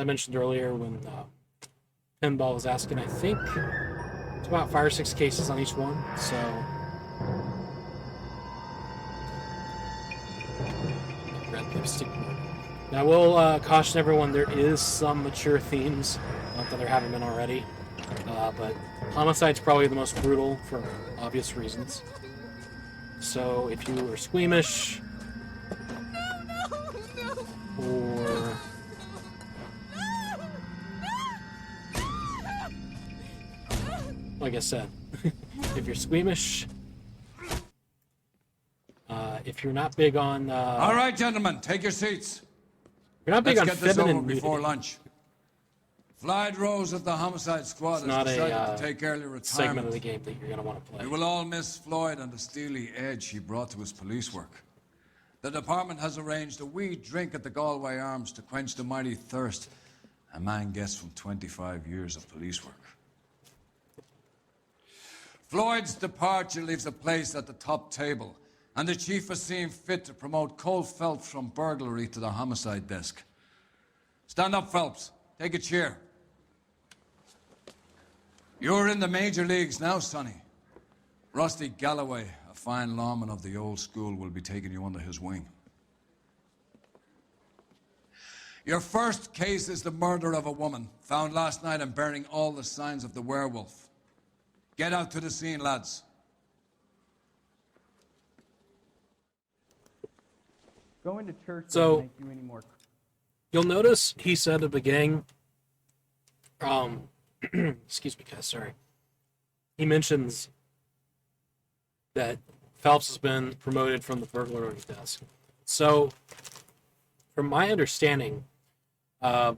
I mentioned earlier when Pinball was asking, I think it's about 5 or 6 cases on each one. So red lipstick. Now, I will caution everyone: there is some mature themes, not that there haven't been already, but homicide's probably the most brutal for obvious reasons. So if you are squeamish, or like I said, if you're squeamish, if you're not big on all right, gentlemen, take your seats. You're not big Let's on get this over feminine before nudity. lunch. Floyd Rose of the Homicide Squad has Not decided a to take early segment of retirement. the game that you're going to want to play. We will all miss Floyd and the steely edge he brought to his police work. The department has arranged a wee drink at the Galway Arms to quench the mighty thirst a man gets from 25 years of police work. Floyd's departure leaves a place at the top table, and the chief has seen fit to promote Cole Phelps from burglary to the homicide desk. Stand up, Phelps. Take a chair. You're in the major leagues now, Sonny. Rusty Galloway, a fine lawman of the old school, will be taking you under his wing. Your first case is the murder of a woman, found last night and bearing all the signs of the werewolf. Get out to the scene, lads. Going to church So, doesn't make you any more. You'll notice he said at the beginning, excuse me, guys, sorry. He mentions that Phelps has been promoted from the burglary desk. So, from my understanding,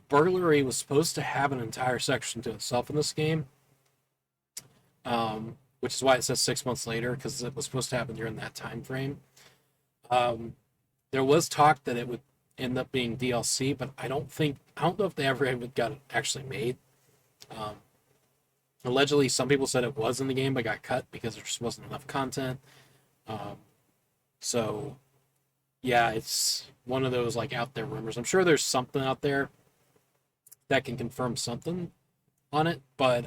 burglary was supposed to have an entire section to itself in this game, which is why it says 6 months later, because it was supposed to happen during that time frame. There was talk that it would end up being DLC, but I don't know if they ever even got it actually made. Allegedly, some people said it was in the game, but got cut because there just wasn't enough content. So, yeah, it's one of those like out there rumors. I'm sure there's something out there that can confirm something on it, but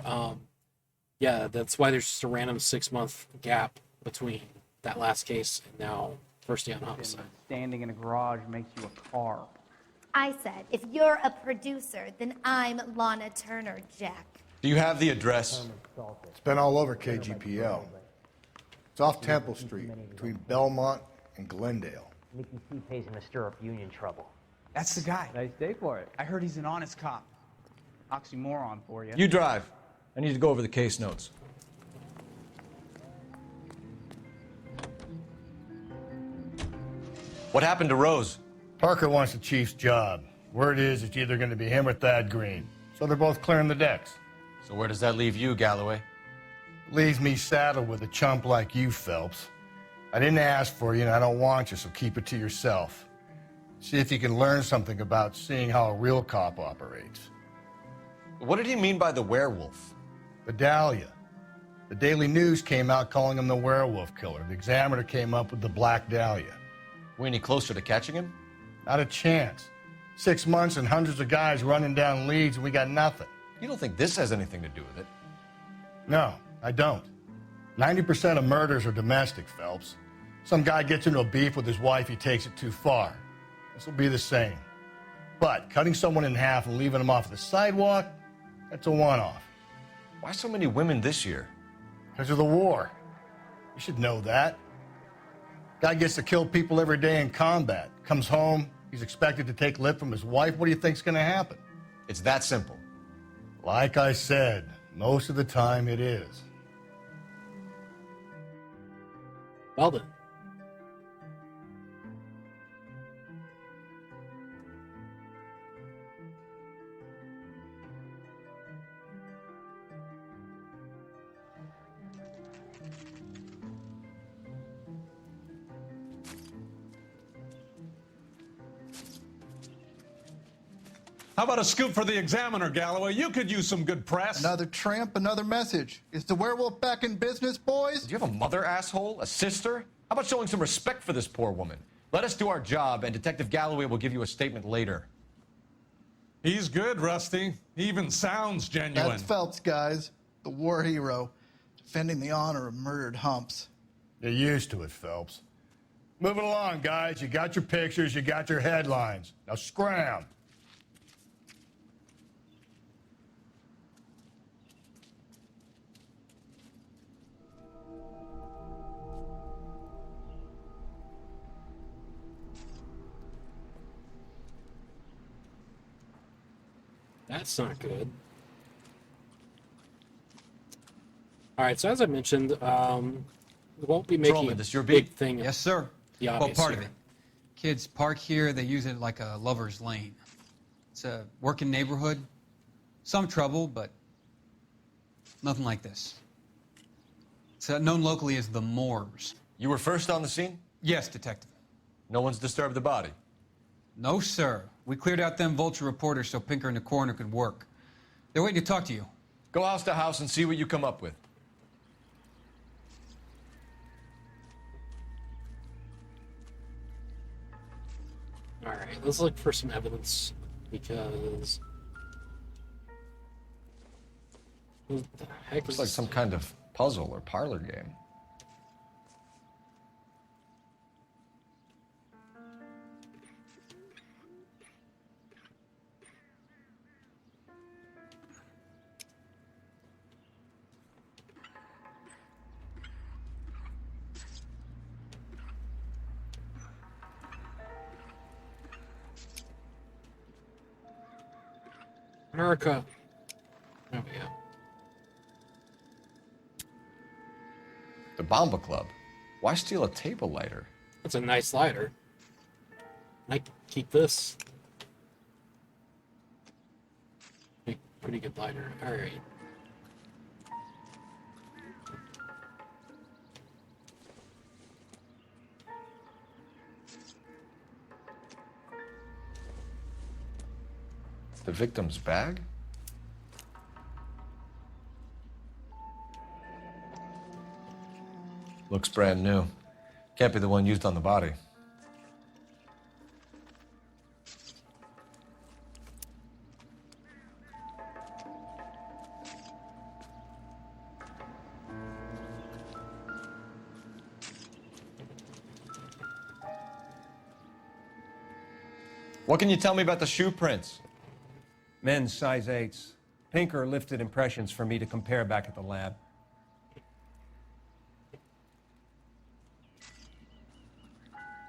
yeah, that's why there's just a random 6-month gap between that last case and now first day on homicide. Standing in a garage makes you a car. I said, if you're a producer, then I'm Lana Turner, Jack. Do you have the address? It's been all over KGPL. It's off Temple Street, between Belmont and Glendale. Mickey C pays him to stir up union trouble. That's the guy. Nice day for it. I heard he's an honest cop. Oxymoron for you. You drive. I need to go over the case notes. What happened to Rose? Parker wants the chief's job. Word is it's either going to be him or Thad Green. So they're both clearing the decks. So where does that leave you, Galloway? Leaves me saddled with a chump like you, Phelps. I didn't ask for you and I don't want you, so keep it to yourself. See if you can learn something about seeing how a real cop operates. What did he mean by the werewolf? The Dahlia. The Daily News came out calling him the werewolf killer. The Examiner came up with the Black Dahlia. We any closer to catching him? Not a chance. 6 months and hundreds of guys running down leads and we got nothing. You don't think this has anything to do with it? No, I don't. 90% of murders are domestic, Phelps. Some guy gets into a beef with his wife, he takes it too far. This will be the same. But cutting someone in half and leaving them off the sidewalk, that's a one-off. Why so many women this year? Because of the war. You should know that. Guy gets to kill people every day in combat. Comes home, he's expected to take lip from his wife. What do you think's going to happen? It's that simple. Like I said, most of the time it is. Well done. How about a scoop for the Examiner, Galloway? You could use some good press. Another tramp, another message. Is the werewolf back in business, boys? Do you have a mother, asshole? A sister? How about showing some respect for this poor woman? Let us do our job, and Detective Galloway will give you a statement later. He's good, Rusty. He even sounds genuine. That's Phelps, guys. The war hero. Defending the honor of murdered humps. You're used to it, Phelps. Moving along, guys. You got your pictures, you got your headlines. Now scram. That's not good. All right, so as I mentioned, we won't be making Patrolman, a this your big beat? thing. Yes, sir. The Well, obvious part of here. it. Kids park here, they use it like a lover's lane. It's a working neighborhood. Some trouble, but nothing like this. It's known locally as the Moors. You were first on the scene? Yes, Detective. No one's disturbed the body. No, sir. We cleared out them vulture reporters so Pinker and the coroner could work. They're waiting to talk to you. Go house to house and see what you come up with. All right, let's look for some evidence because what the heck Looks is like some kind of puzzle or parlor game. America? There we go. The Bomba Club. Why steal a table lighter? That's a nice lighter. I keep this. Pretty good lighter. All right. The victim's bag? Looks brand new. Can't be the one used on the body. What can you tell me about the shoe prints? Men's size 8s. Pinker lifted impressions for me to compare back at the lab.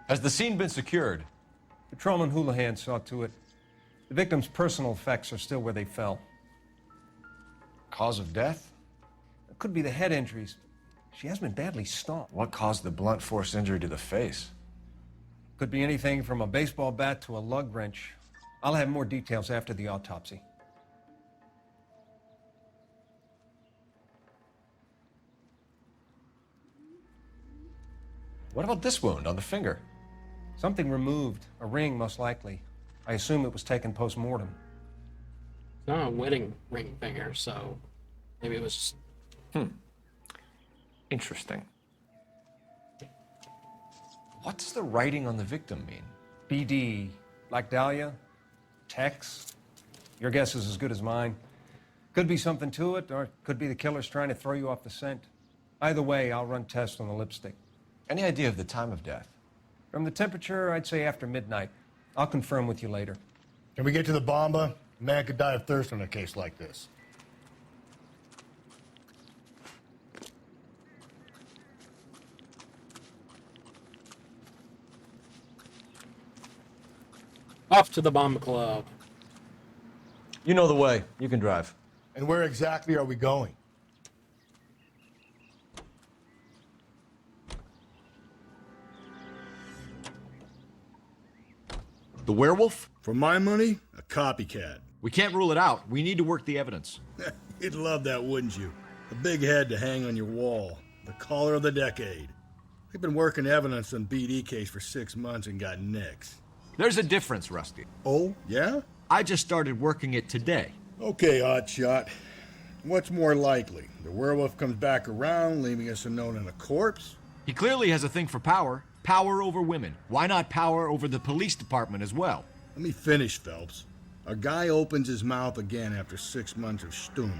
Has the scene been secured? Patrolman Houlihan saw to it. The victim's personal effects are still where they fell. Cause of death? It could be the head injuries. She has been badly stomped. What caused the blunt force injury to the face? Could be anything from a baseball bat to a lug wrench. I'll have more details after the autopsy. What about this wound on the finger? Something removed. A ring, most likely. I assume it was taken post-mortem. It's not a wedding ring finger, so maybe it was just... Interesting. What does the writing on the victim mean? BD. Like Dahlia? Tex? Your guess is as good as mine. Could be something to it, or it could be the killer's trying to throw you off the scent. Either way, I'll run tests on the lipstick. Any idea of the time of death? From the temperature, I'd say after midnight. I'll confirm with you later. Can we get to the Bomba? A man could die of thirst in a case like this. Off to the Bomba Club. You know the way. You can drive. And where exactly are we going? The werewolf? For my money, a copycat. We can't rule it out. We need to work the evidence. You'd love that, wouldn't you? A big head to hang on your wall. The caller of the decade. We've been working evidence on BD case for 6 months and got nicks. There's a difference, Rusty. Oh, yeah? I just started working it today. Okay, Oddshot. What's more likely? The werewolf comes back around, leaving us unknown in a corpse? He clearly has a thing for power. Power over women. Why not power over the police department as well? Let me finish, Phelps. A guy opens his mouth again after 6 months of stum,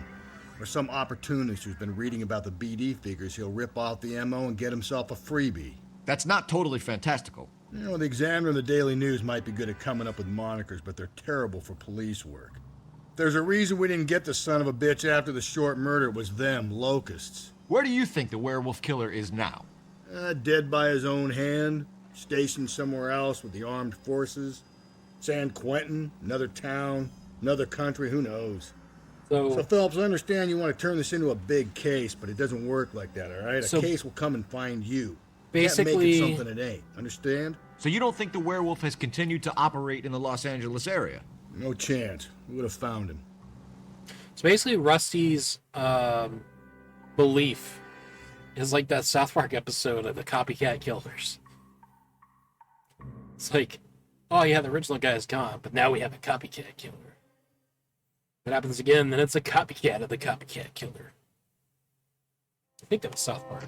or some opportunist who's been reading about the BD figures he'll rip off the MO and get himself a freebie. That's not totally fantastical. You know, the Examiner and the Daily News might be good at coming up with monikers, but they're terrible for police work. There's a reason we didn't get the son of a bitch after the short murder. It was them, locusts. Where do you think the werewolf killer is now? Dead by his own hand, stationed somewhere else with the armed forces. San Quentin, another town, another country, who knows? So Phelps, I understand you want to turn this into a big case, but it doesn't work like that, all right? A case will come and find you. Basically, can't make it something it ain't, understand? So you don't think the werewolf has continued to operate in the Los Angeles area? No chance. We would have found him. So basically, Rusty's belief is like that South Park episode of the copycat killers. It's like, oh yeah, the original guy is gone, but now we have a copycat killer. If it happens again, then it's a copycat of the copycat killer. I think that was South Park.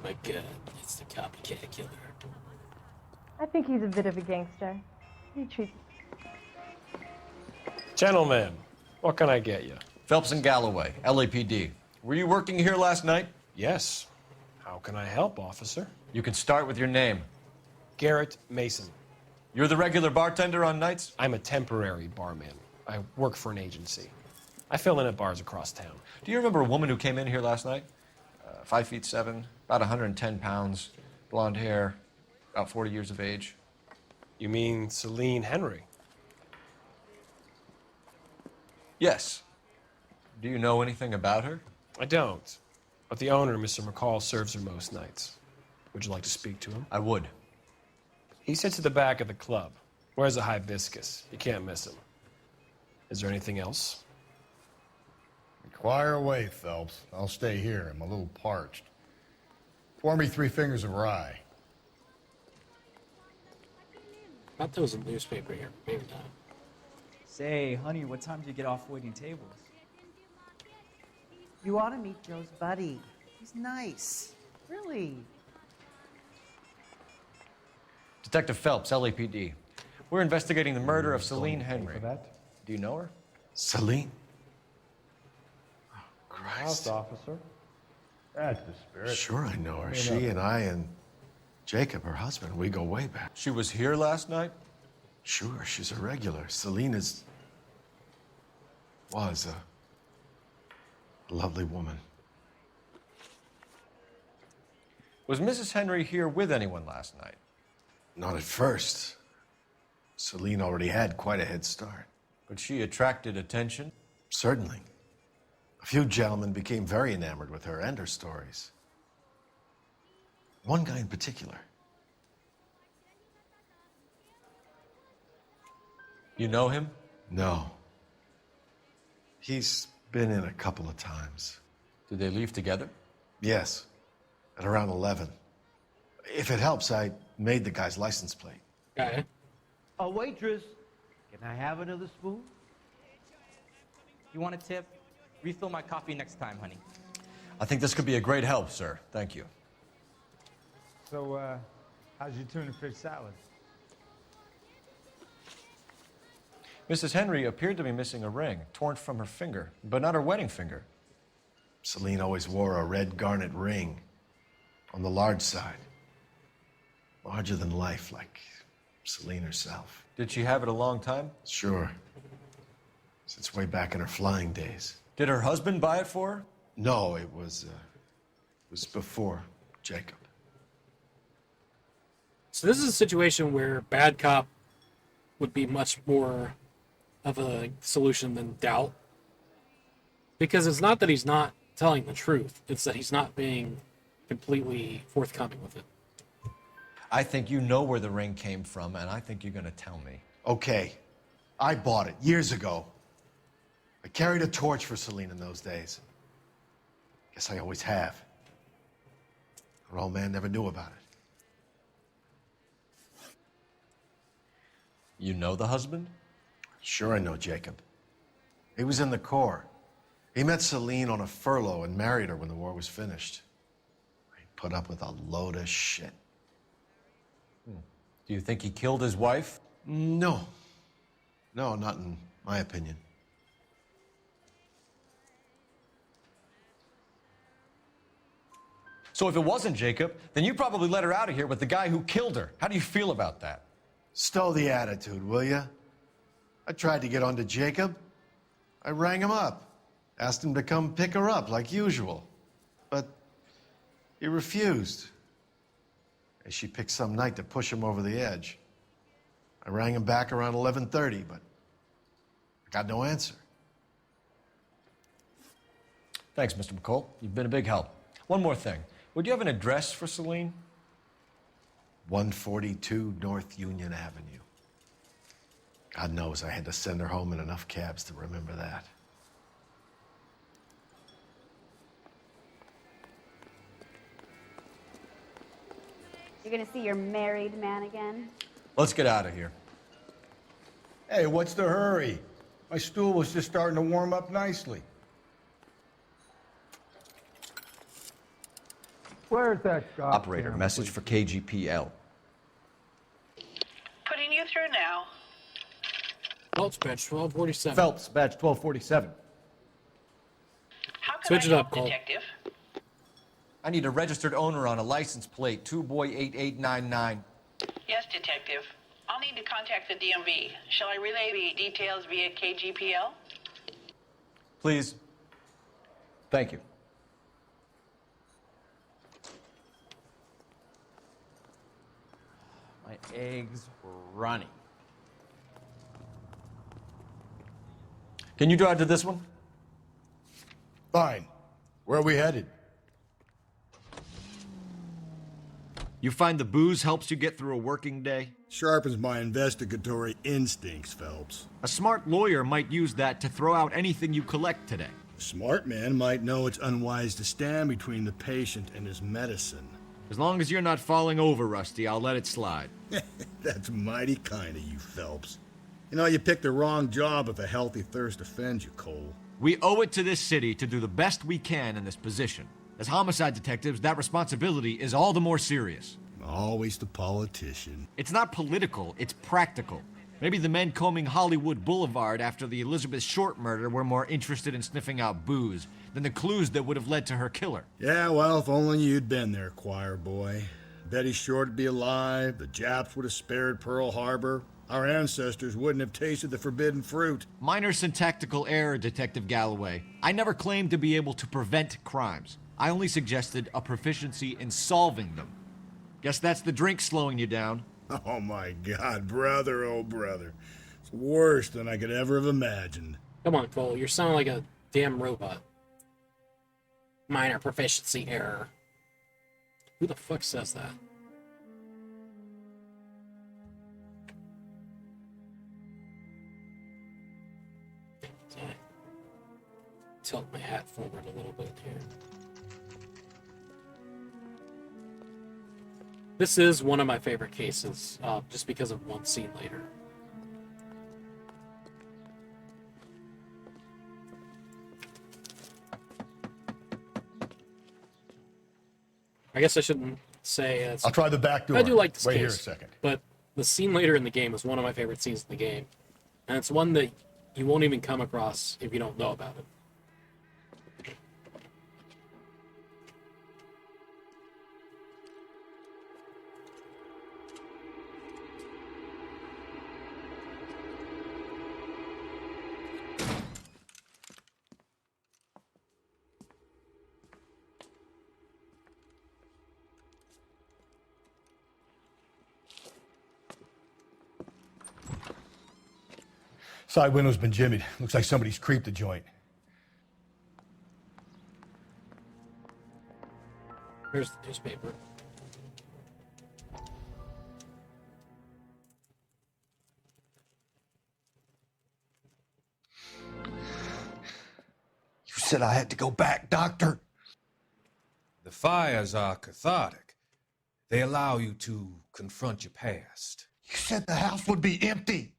My God, it's the copycat killer. I think he's a bit of a gangster. He treats. Gentlemen, what can I get you? Phelps and Galloway, LAPD. Were you working here last night? Yes. How can I help, officer? You can start with your name. Garrett Mason. You're the regular bartender on nights? I'm a temporary barman. I work for an agency. I fill in at bars across town. Do you remember a woman who came in here last night? 5'7", about 110 pounds, blonde hair, about 40 years of age. You mean Celine Henry? Yes. Do you know anything about her? I don't. But the owner, Mr. McCall, serves her most nights. Would you like to speak to him? I would. He sits at the back of the club. Wears a hibiscus. You can't miss him. Is there anything else? Inquire away, Phelps. I'll stay here. I'm a little parched. Pour me 3 fingers of rye. I thought there was a newspaper here. Maybe not. Say, honey, what time do you get off waiting tables? You ought to meet Joe's buddy. He's nice. Really. Detective Phelps, LAPD. We're investigating the murder of Celine Henry. Do you know her? Celine? House officer. That's the spirit. Sure, I know her. She and I and Jacob, her husband, we go way back. She was here last night? Sure, she's a regular. Celine was a lovely woman. Was Mrs. Henry here with anyone last night? Not at first. Celine already had quite a head start. But she attracted attention? Certainly. A few gentlemen became very enamored with her and her stories. One guy in particular. You know him? No. He's been in a couple of times. Did they leave together? Yes, at around 11. If it helps, I made the guy's license plate. Okay. A waitress, can I have another spoon? You want a tip? Refill my coffee next time, honey. I think this could be a great help, sir. Thank you. So, how's your tuna fish salad? Mrs. Henry appeared to be missing a ring, torn from her finger, but not her wedding finger. Celine always wore a red garnet ring on the large side. Larger than life, like Celine herself. Did she have it a long time? Sure. Since way back in her flying days. Did her husband buy it for her? No, it was before Jacob. So this is a situation where bad cop would be much more of a solution than doubt. Because it's not that he's not telling the truth, it's that he's not being completely forthcoming with it. I think you know where the ring came from, and I think you're going to tell me. Okay. I bought it years ago. I carried a torch for Celine in those days. Guess I always have. Her old man never knew about it. You know the husband? Sure I know Jacob. He was in the Corps. He met Celine on a furlough and married her when the war was finished. He put up with a load of shit. Do you think he killed his wife? No. No, not in my opinion. So if it wasn't Jacob, then you probably let her out of here with the guy who killed her. How do you feel about that? Stow the attitude, will ya? I tried to get onto Jacob. I rang him up, asked him to come pick her up like usual. But he refused. And she picked some night to push him over the edge. I rang him back around 11:30, but I got no answer. Thanks, Mr. McCall. You've been a big help. One more thing. Would you have an address for Celine? 142 North Union Avenue. God knows I had to send her home in enough cabs to remember that. You're gonna see your married man again? Let's get out of here. Hey, what's the hurry? My stool was just starting to warm up nicely. Where's that shop? Operator, message for KGPL. Putting you through now. Phelps, badge 1247. Phelps, badge 1247. How can Switch I it help, up, Cole. Detective? I need a registered owner on a license plate, 2boy8899. Yes, Detective. I'll need to contact the DMV. Shall I relay the details via KGPL? Please. Thank you. My eggs were runny. Can you drive to this one? Fine. Where are we headed? You find the booze helps you get through a working day? Sharpens my investigatory instincts, Phelps. A smart lawyer might use that to throw out anything you collect today. A smart man might know it's unwise to stand between the patient and his medicine. As long as you're not falling over, Rusty, I'll let it slide. That's mighty kind of you, Phelps. You know, you picked the wrong job if a healthy thirst offends you, Cole. We owe it to this city to do the best we can in this position. As homicide detectives, that responsibility is all the more serious. Always the politician. It's not political, it's practical. Maybe the men combing Hollywood Boulevard after the Elizabeth Short murder were more interested in sniffing out booze than the clues that would have led to her killer. Yeah, well, if only you'd been there, choir boy. Betty Short would be alive, the Japs would have spared Pearl Harbor, our ancestors wouldn't have tasted the forbidden fruit. Minor syntactical error, Detective Galloway. I never claimed to be able to prevent crimes. I only suggested a proficiency in solving them. Guess that's the drink slowing you down. Oh my God, brother, oh brother. It's worse than I could ever have imagined. Come on, Cole. You're sounding like a damn robot. Minor proficiency error. Who the fuck says that? Tilt my hat forward a little bit here. This is one of my favorite cases, just because of one scene later. I guess I shouldn't say it's... I'll try the back door. I do like this Wait case, here a second. but the scene later in the game is one of my favorite scenes in the game. And it's one that you won't even come across if you don't know about it. Side window's been jimmied. Looks like somebody's creeped the joint. Here's the newspaper. You said I had to go back, Doctor. The fires are cathartic. They allow you to confront your past. You said the house would be empty.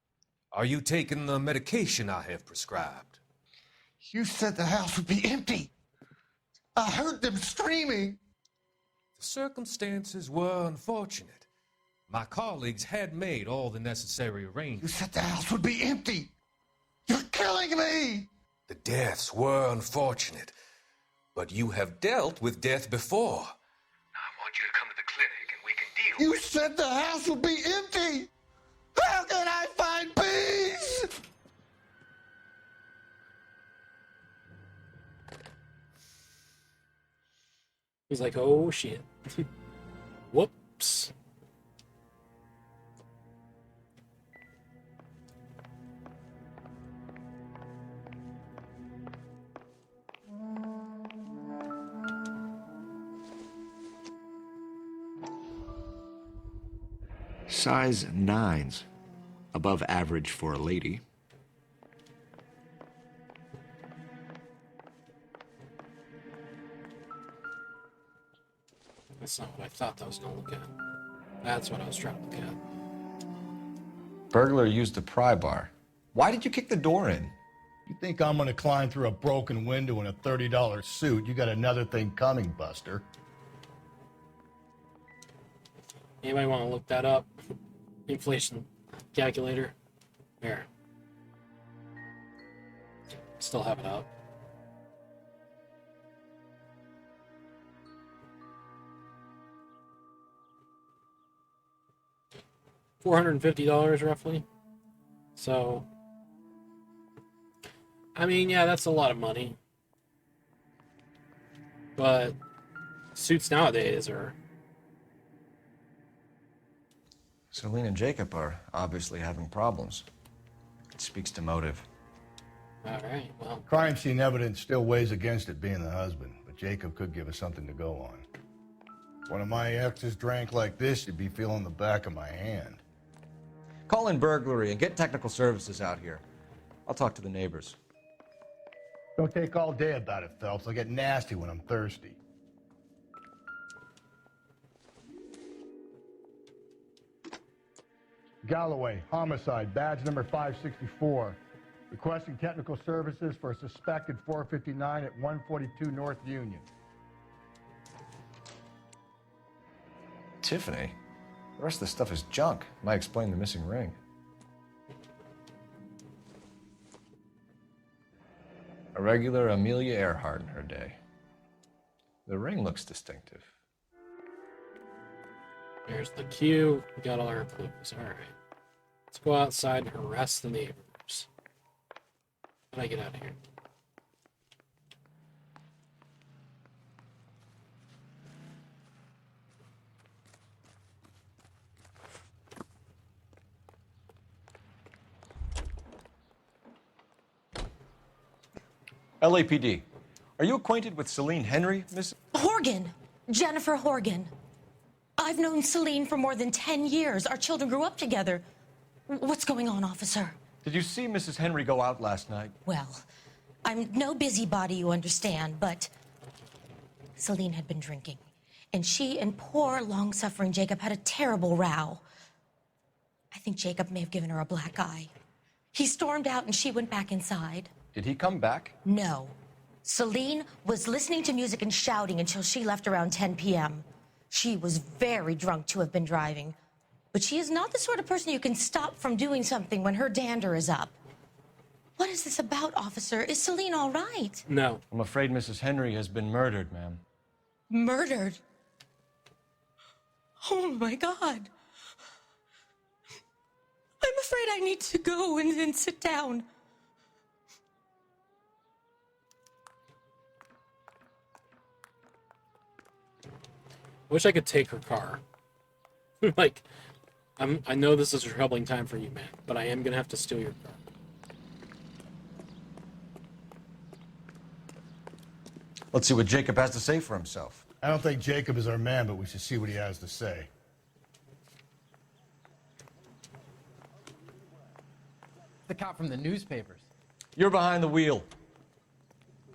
Are you taking the medication I have prescribed? You said the house would be empty. I heard them screaming. The circumstances were unfortunate. My colleagues had made all the necessary arrangements. You said the house would be empty. You're killing me! The deaths were unfortunate, but you have dealt with death before. Now I want you to come to the clinic and we can deal. You said the house would be empty! How can I find peace? He's like, oh shit. Whoops. Size 9s. Above average for a lady. That's not what I thought I was going to look at. That's what I was trying to look at. Burglar used the pry bar. Why did you kick the door in? You think I'm gonna climb through a broken window in a $30 suit? You got another thing coming, Buster. Anybody want to look that up? Inflation calculator. There. Still have it up. $450 roughly. So, I mean, yeah, that's a lot of money. But suits nowadays are... Celine and Jacob are obviously having problems. It speaks to motive. All right, well... Crime scene evidence still weighs against it being the husband, but Jacob could give us something to go on. If one of my exes drank like this, you'd be feeling the back of my hand. Call in burglary and get technical services out here. I'll talk to the neighbors. Don't take all day about it, Phelps. I'll get nasty when I'm thirsty. Galloway, homicide, badge number 564. Requesting technical services for a suspected 459 at 142 North Union. Tiffany? The rest of the stuff is junk. Might explain the missing ring. A regular Amelia Earhart in her day. The ring looks distinctive. There's the cue. We got all our clues. All right. Let's go outside and harass the neighbors. How do I get out of here? LAPD. Are you acquainted with Celine Henry, Miss? Horgan. Jennifer Horgan. I've known Celine for more than 10 years. Our children grew up together. What's going on, officer? Did you see Mrs. Henry go out last night? Well, I'm no busybody, you understand, but Celine had been drinking. And she and poor, long-suffering Jacob had a terrible row. I think Jacob may have given her a black eye. He stormed out and she went back inside. Did he come back? No. Celine was listening to music and shouting until she left around 10 p.m. She was very drunk to have been driving. But she is not the sort of person you can stop from doing something when her dander is up. What is this about, officer? Is Celine all right? No. I'm afraid Mrs. Henry has been murdered, ma'am. Murdered? Oh, my God. I'm afraid I need to go and sit down. Wish I could take her car. Like, I know this is a troubling time for you, man, but I am gonna have to steal your car. Let's see what Jacob has to say for himself. I don't think Jacob is our man, but we should see what he has to say. The cop from the newspapers. You're behind the wheel.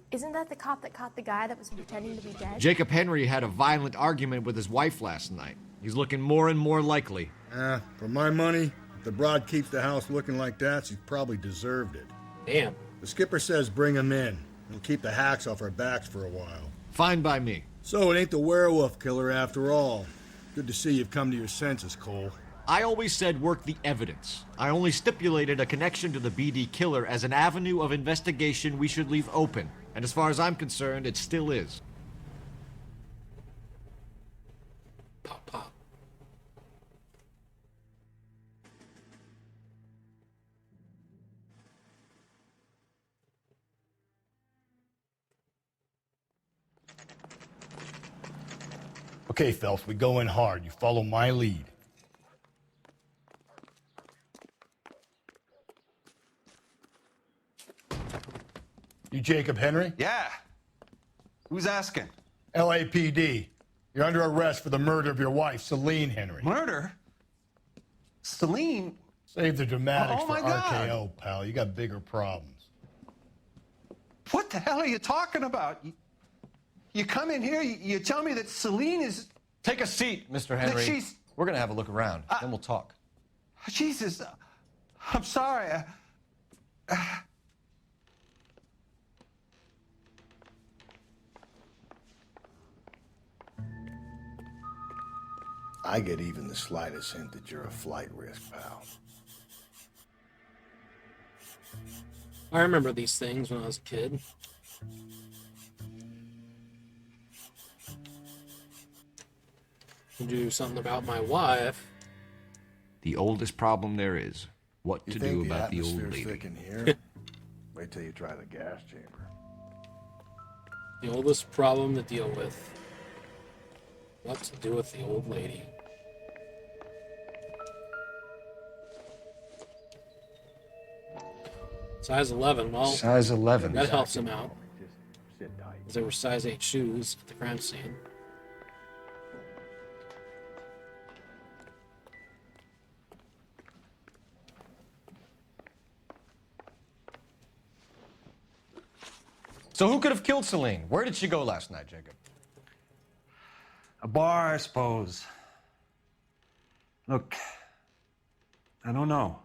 Isn't that the cop that caught the guy that was pretending to be dead? Jacob Henry had a violent argument with his wife last night. He's looking more and more likely. For my money, if the broad keeps the house looking like that, she's probably deserved it. Damn. The skipper says bring him in. We'll keep the hacks off our backs for a while. Fine by me. So it ain't the werewolf killer after all. Good to see you've come to your senses, Cole. I always said work the evidence. I only stipulated a connection to the BD killer as an avenue of investigation we should leave open. And as far as I'm concerned, it still is. Pop, pop. Okay, Phelps, we go in hard. You follow my lead. You Jacob Henry? Yeah. Who's asking? LAPD. You're under arrest for the murder of your wife, Celine Henry. Murder? Celine? Save the dramatics Oh, for my God. RKO, pal. You got bigger problems. What the hell are you talking about? You come in here, you tell me that Celine is... Take a seat, Mr. Henry. she's- We're going to have a look around, then we'll talk. Jesus, I'm sorry. I get even the slightest hint that you're a flight risk, pal. I remember these things when I was a kid. To do something about my wife. The oldest problem there is. What to do about the old lady. Thick in here? Wait till you try the gas chamber. The oldest problem to deal with. What to do with the old lady. Size 11, well... Size 11. That helps him out. Because there were size 8 shoes at the crime scene. So who could have killed Celine? Where did she go last night, Jacob? A bar, I suppose. Look, I don't know.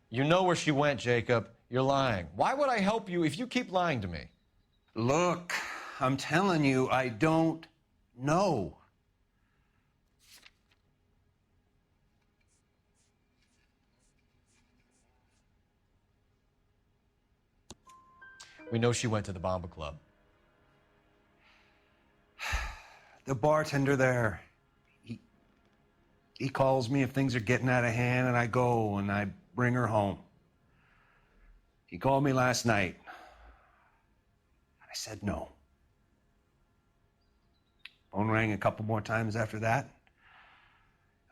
You know where she went, Jacob. You're lying. Why would I help you if you keep lying to me? Look, I'm telling you, I don't know. We know she went to the Bomba Club. The bartender there, he calls me if things are getting out of hand, and I go and I bring her home. He called me last night. I said no. Phone rang a couple more times after that.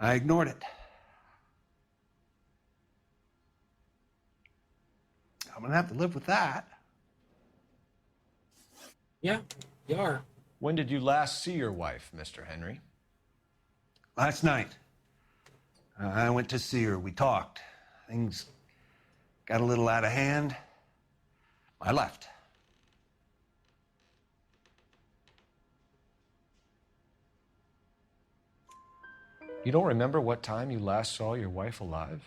I ignored it. I'm gonna have to live with that. Yeah, you are. When did you last see your wife, Mr. Henry? Last night. I went to see her. We talked. Things got a little out of hand. I left. You don't remember what time you last saw your wife alive?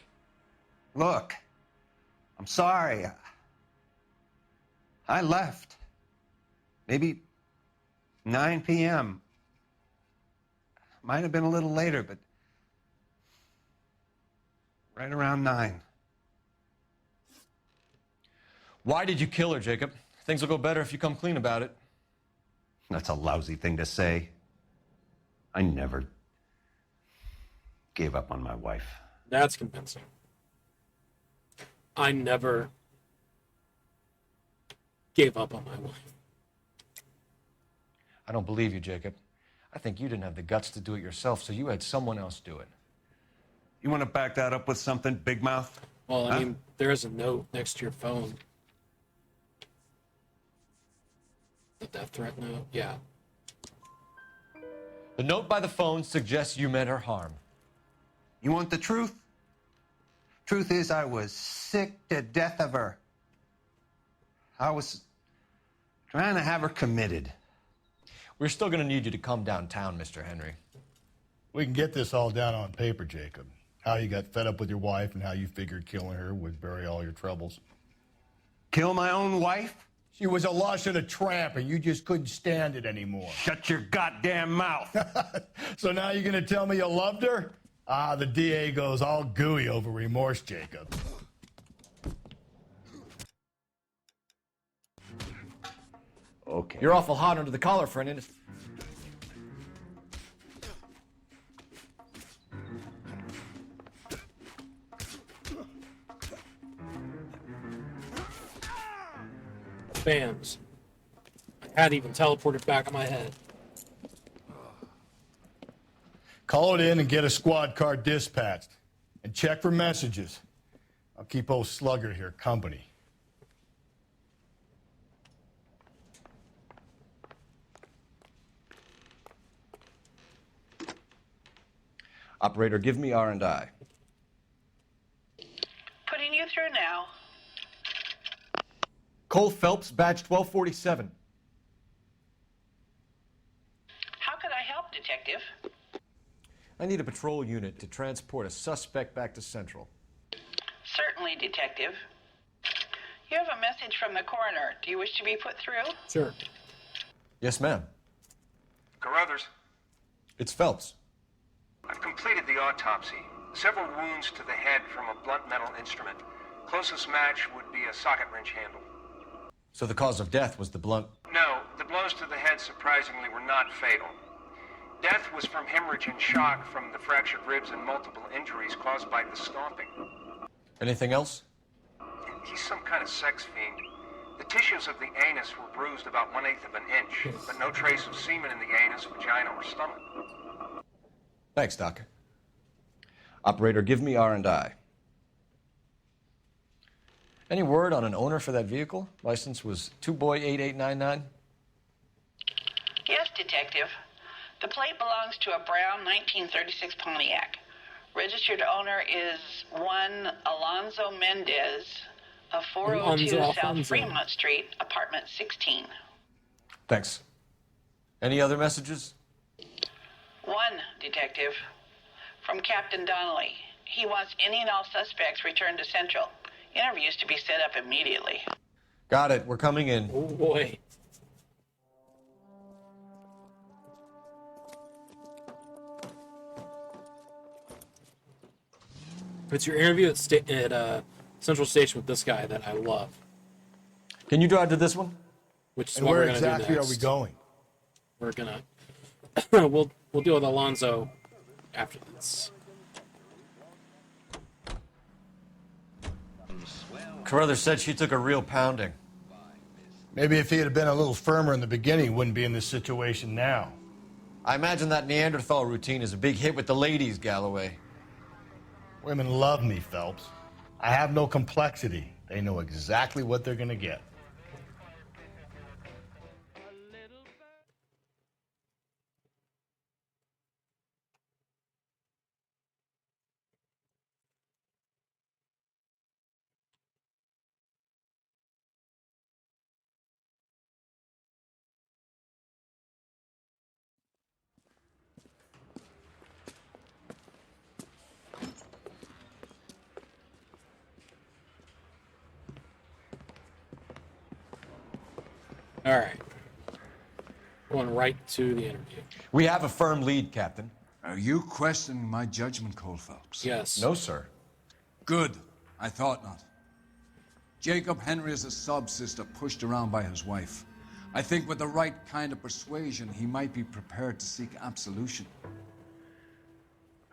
Look, I'm sorry. I left. Maybe 9 p.m. Might have been a little later, but right around 9. Why did you kill her, Jacob? Things will go better if you come clean about it. That's a lousy thing to say. I never gave up on my wife. That's convincing. I never gave up on my wife. I don't believe you, Jacob. I think you didn't have the guts to do it yourself, so you had someone else do it. You want to back that up with something, big mouth? Well, I mean, there is a note next to your phone. The death threat note? Yeah. The note by the phone suggests you meant her harm. You want the truth? Truth is, I was sick to death of her. I was trying to have her committed. We're still going to need you to come downtown, Mr. Henry. We can get this all down on paper, Jacob. How you got fed up with your wife and how you figured killing her would bury all your troubles. Kill my own wife? She was a lush and a tramp, and you just couldn't stand it anymore. Shut your goddamn mouth. So now you're going to tell me you loved her? The DA goes all gooey over remorse, Jacob. Okay. You're awful hot under the collar for an innocent. Bams. I had even teleported back on my head. Call it in and get a squad car dispatched. And check for messages. I'll keep old Slugger here company. Operator, give me R&I. Putting you through now. Cole Phelps, badge 1247. How could I help, Detective? I need a patrol unit to transport a suspect back to Central. Certainly, Detective. You have a message from the coroner. Do you wish to be put through? Sure. Yes, ma'am. Carruthers, It's Phelps. I've completed the autopsy. Several wounds to the head from a blunt metal instrument. Closest match would be a socket wrench handle. So the cause of death was the blunt. No, the blows to the head surprisingly were not fatal. Death was from hemorrhage and shock from the fractured ribs and multiple injuries caused by the stomping. Anything else? He's some kind of sex fiend. The tissues of the anus were bruised about 1/8 of an inch, but no trace of semen in the anus, vagina, or stomach. Thanks, Doc. Operator, give me R&I. Any word on an owner for that vehicle? License was 2boy8899. Yes, Detective. The plate belongs to a brown 1936 Pontiac. Registered owner is one Alonzo Mendez of 402 South Fremont Street, apartment 16. Thanks. Any other messages? One, Detective. From Captain Donnelly. He wants any and all suspects returned to Central. Interviews to be set up immediately. Got it. We're coming in. Oh, boy. It's your interview at Central Station with this guy that I love. Can you drive to this one? Which is And what where we're gonna exactly do are next. we going? We're gonna we'll deal with Alonzo after this. Carruthers said she took a real pounding. Maybe if he had been a little firmer in the beginning, he wouldn't be in this situation now. I imagine that Neanderthal routine is a big hit with the ladies, Galloway. Women love me, Phelps. I have no complexity. They know exactly what they're going to get. All right. Going right to the interview. We have a firm lead, Captain. Are you questioning my judgment, Cole Phelps? Yes. No, sir. Good. I thought not. Jacob Henry is a sub-sister pushed around by his wife. I think with the right kind of persuasion, he might be prepared to seek absolution.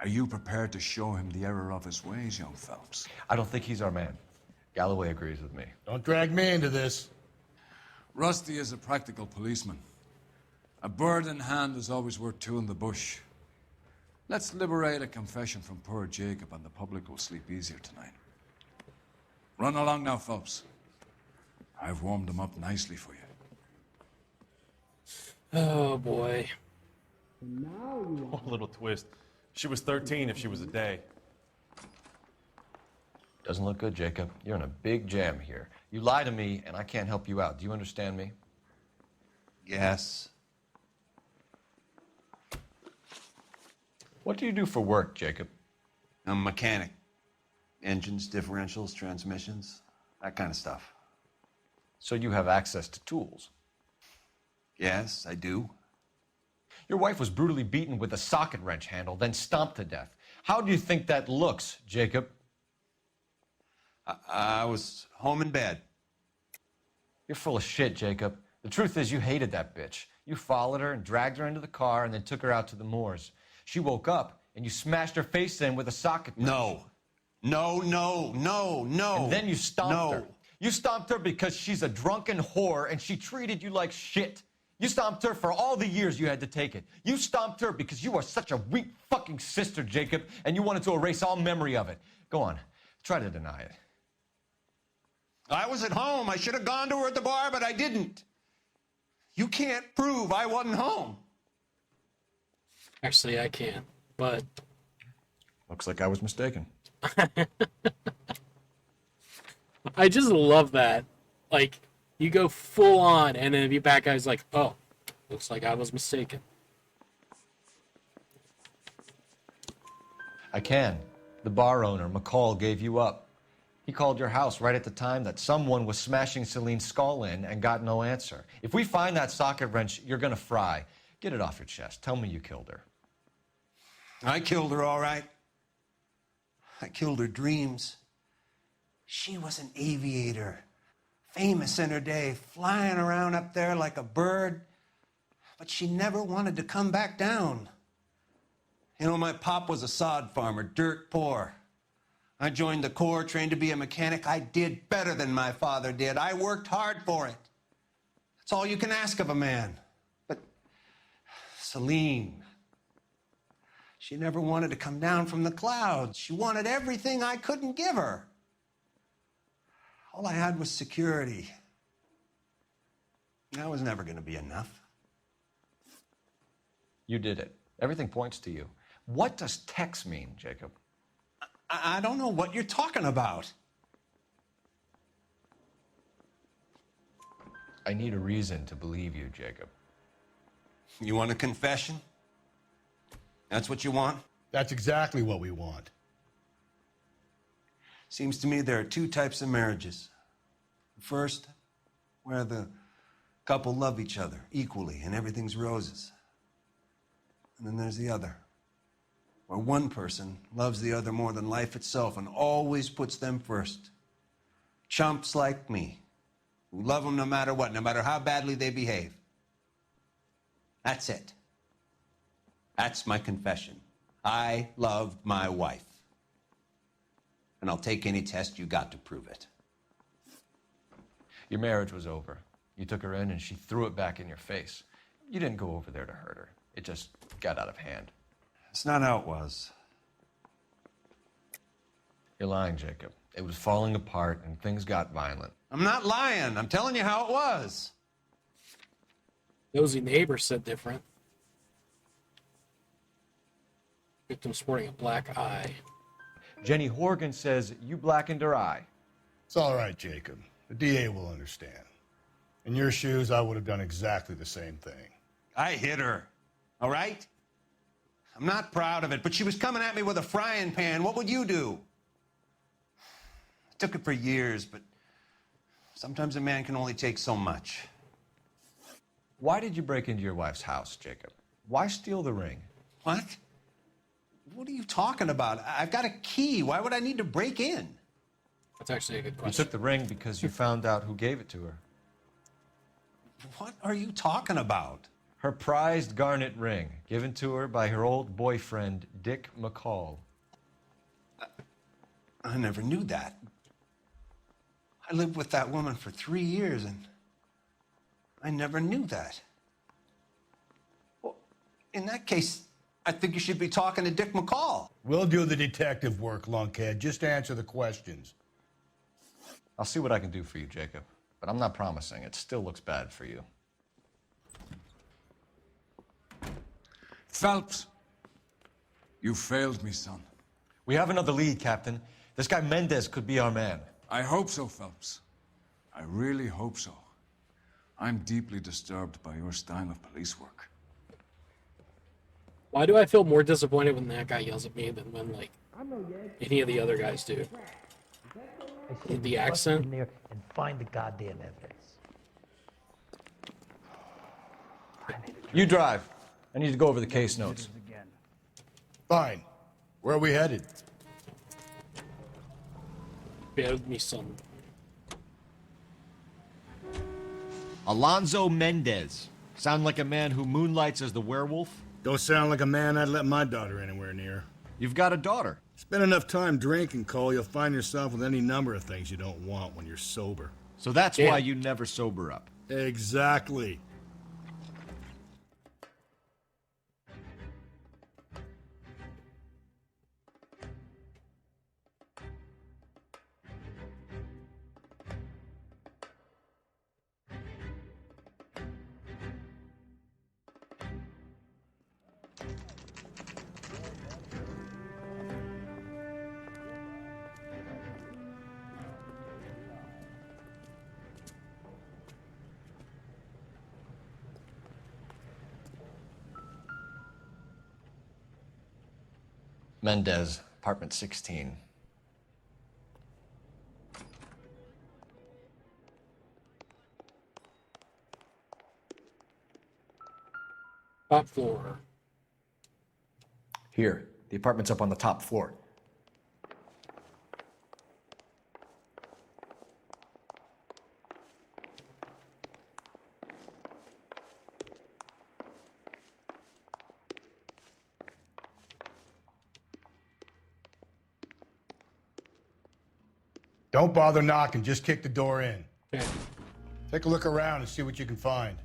Are you prepared to show him the error of his ways, young Phelps? I don't think he's our man. Galloway agrees with me. Don't drag me into this. Rusty is a practical policeman. A bird in hand is always worth two in the bush. Let's liberate a confession from poor Jacob, and the public will sleep easier tonight. Run along now, Phelps. I've warmed them up nicely for you. Oh boy. Oh, little twist. She was 13 if she was a day. Doesn't look good, Jacob. You're in a big jam here. You lie to me, and I can't help you out. Do you understand me? Yes. What do you do for work, Jacob? I'm a mechanic. Engines, differentials, transmissions, that kind of stuff. So you have access to tools? Yes, I do. Your wife was brutally beaten with a socket wrench handle, then stomped to death. How do you think that looks, Jacob? I was home in bed. You're full of shit, Jacob. The truth is you hated that bitch. You followed her and dragged her into the car and then took her out to the moors. She woke up and you smashed her face in with a socket wrench. No. And then you stomped her. You stomped her because she's a drunken whore and she treated you like shit. You stomped her for all the years you had to take it. You stomped her because you are such a weak fucking sister, Jacob, and you wanted to erase all memory of it. Go on. Try to deny it. I was at home. I should have gone to her at the bar, but I didn't. You can't prove I wasn't home. Actually, I can, but... Looks like I was mistaken. I just love that. Like, you go full on, and then the bad guy's like, oh, looks like I was mistaken. I can. The bar owner, McCall, gave you up. He called your house right at the time that someone was smashing Celine's skull in and got no answer. If we find that socket wrench, you're gonna fry. Get it off your chest. Tell me you killed her. I killed her, all right. I killed her dreams. She was an aviator, famous in her day, flying around up there like a bird, but she never wanted to come back down. You know, my pop was a sod farmer, dirt poor. I joined the Corps, trained to be a mechanic. I did better than my father did. I worked hard for it. That's all you can ask of a man. But Celine, she never wanted to come down from the clouds. She wanted everything I couldn't give her. All I had was security. That was never going to be enough. You did it. Everything points to you. What does Tex mean, Jacob? I don't know what you're talking about. I need a reason to believe you, Jacob. You want a confession? That's what you want? That's exactly what we want. Seems to me there are two types of marriages. First, where the couple love each other equally and everything's roses. And then there's the other, where one person loves the other more than life itself and always puts them first. Chumps like me, who love them no matter what, no matter how badly they behave. That's it. That's my confession. I loved my wife. And I'll take any test you got to prove it. Your marriage was over. You took her in and she threw it back in your face. You didn't go over there to hurt her. It just got out of hand. That's not how it was. You're lying, Jacob. It was falling apart and things got violent. I'm not lying. I'm telling you how it was. Nosy neighbor said different. Victim sporting a black eye. Jenny Horgan says you blackened her eye. It's all right, Jacob. The DA will understand. In your shoes, I would have done exactly the same thing. I hit her, all right? I'm not proud of it, but she was coming at me with a frying pan. What would you do? I took it for years, but sometimes a man can only take so much. Why did you break into your wife's house, Jacob? Why steal the ring? What? What are you talking about? I've got a key. Why would I need to break in? That's actually a good You question. took the ring because you found out who gave it to her. What are you talking about? Her prized garnet ring, given to her by her old boyfriend, Dick McCall. I never knew that. I lived with that woman for 3 years, and I never knew that. Well, in that case, I think you should be talking to Dick McCall. We'll do the detective work, lunkhead. Just answer the questions. I'll see what I can do for you, Jacob. But I'm not promising. It still looks bad for you. Phelps, you failed me, son. We have another lead, Captain. This guy Mendez could be our man. I hope so, Phelps. I really hope so. I'm deeply disturbed by your style of police work. Why do I feel more disappointed when that guy yells at me than when, like, any of the other guys do? The accent? In there and find the goddamn evidence. You drive. I need to go over the case notes. Fine. Where are we headed? Build me some. Alonzo Mendez. Sound like a man who moonlights as the werewolf? Don't sound like a man I'd let my daughter anywhere near. You've got a daughter. Spend enough time drinking, Cole, you'll find yourself with any number of things you don't want when you're sober. So that's why you never sober up. Exactly. Mendez, apartment 16. Top floor. Here, the apartment's up on the top floor. Don't bother knocking, just kick the door in. Okay. Take a look around and see what you can find.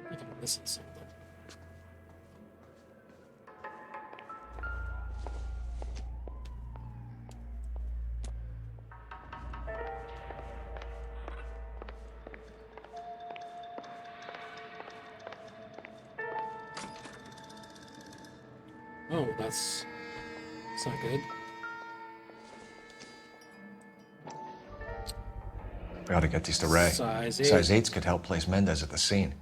I think I'm missing something. Oh, that's not good. We ought to get these to Ray. Size 8. Size 8s could help place Mendez at the scene.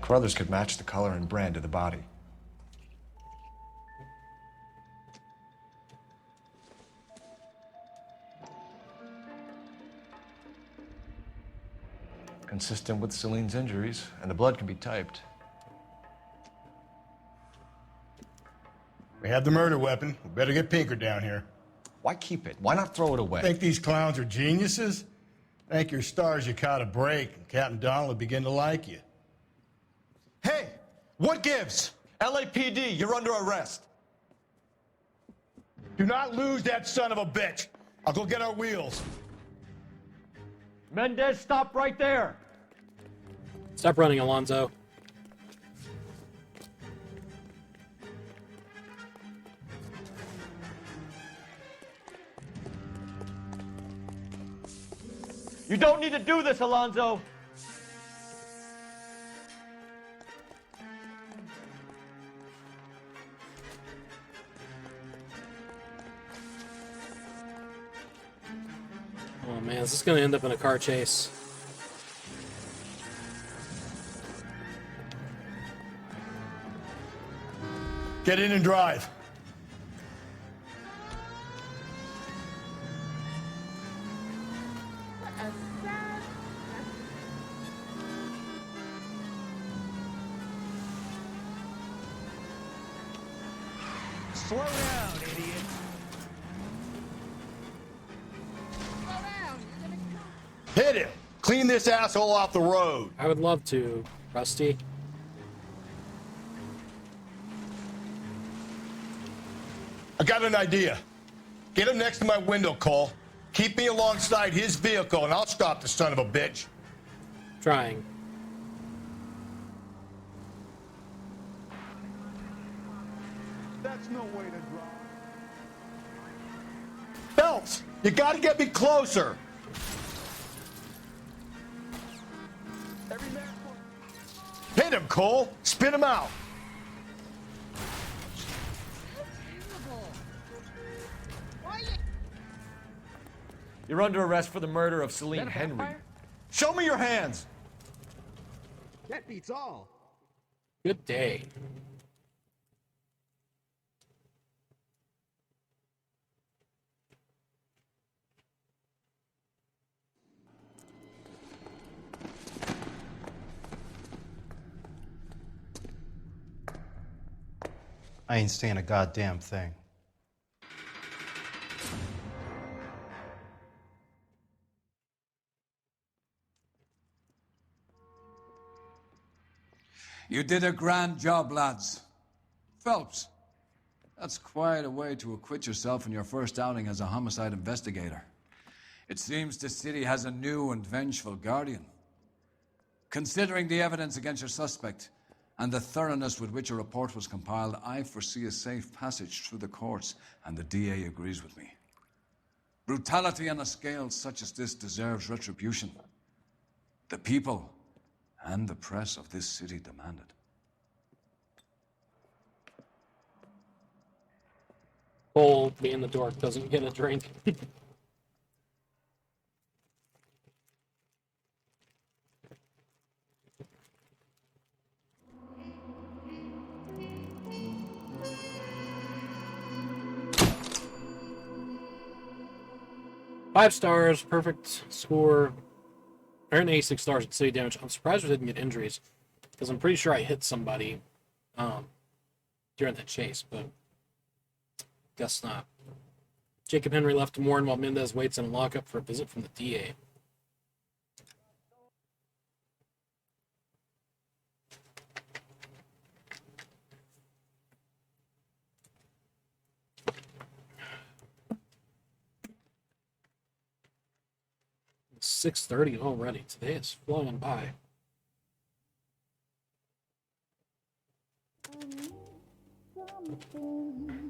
Carruthers could match the color and brand of the body. Consistent with Celine's injuries, and the blood can be typed. We have the murder weapon. We better get Pinker down here. Why keep it? Why not throw it away? Think these clowns are geniuses? Thank your stars you caught a break, and Captain Donald will begin to like you. Hey, what gives? LAPD, you're under arrest. Do not lose that son of a bitch. I'll go get our wheels. Mendez, stop right there. Stop running, Alonzo. You don't need to do this, Alonzo. Oh man, is this gonna end up in a car chase? Get in and drive. Slow down, idiot. Hit him. Clean this asshole off the road. I would love to, Rusty. I got an idea. Get him next to my window, Cole. Keep me alongside his vehicle, and I'll stop the son of a bitch. Trying. That's no way to drive. Phelps, you gotta get me closer. Hit him, Cole. Spin him out. Terrible. You're under arrest for the murder of Celine Henry. Show me your hands! That beats all. Good day. I ain't saying a goddamn thing. You did a grand job, lads. Phelps, that's quite a way to acquit yourself in your first outing as a homicide investigator. It seems the city has a new and vengeful guardian. Considering the evidence against your suspect and the thoroughness with which a report was compiled, I foresee a safe passage through the courts, and the DA agrees with me. Brutality on a scale such as this deserves retribution. The people and the press of this city demand it. Colby in the dork doesn't get a drink. 5 stars, perfect score. Earned 86 stars at city damage. I'm surprised we didn't get injuries, because I'm pretty sure I hit somebody during the chase, but guess not. Jacob Henry left to mourn while Mendez waits in a lockup for a visit from the DA. It's 6:30 already. Today is flowing by. Something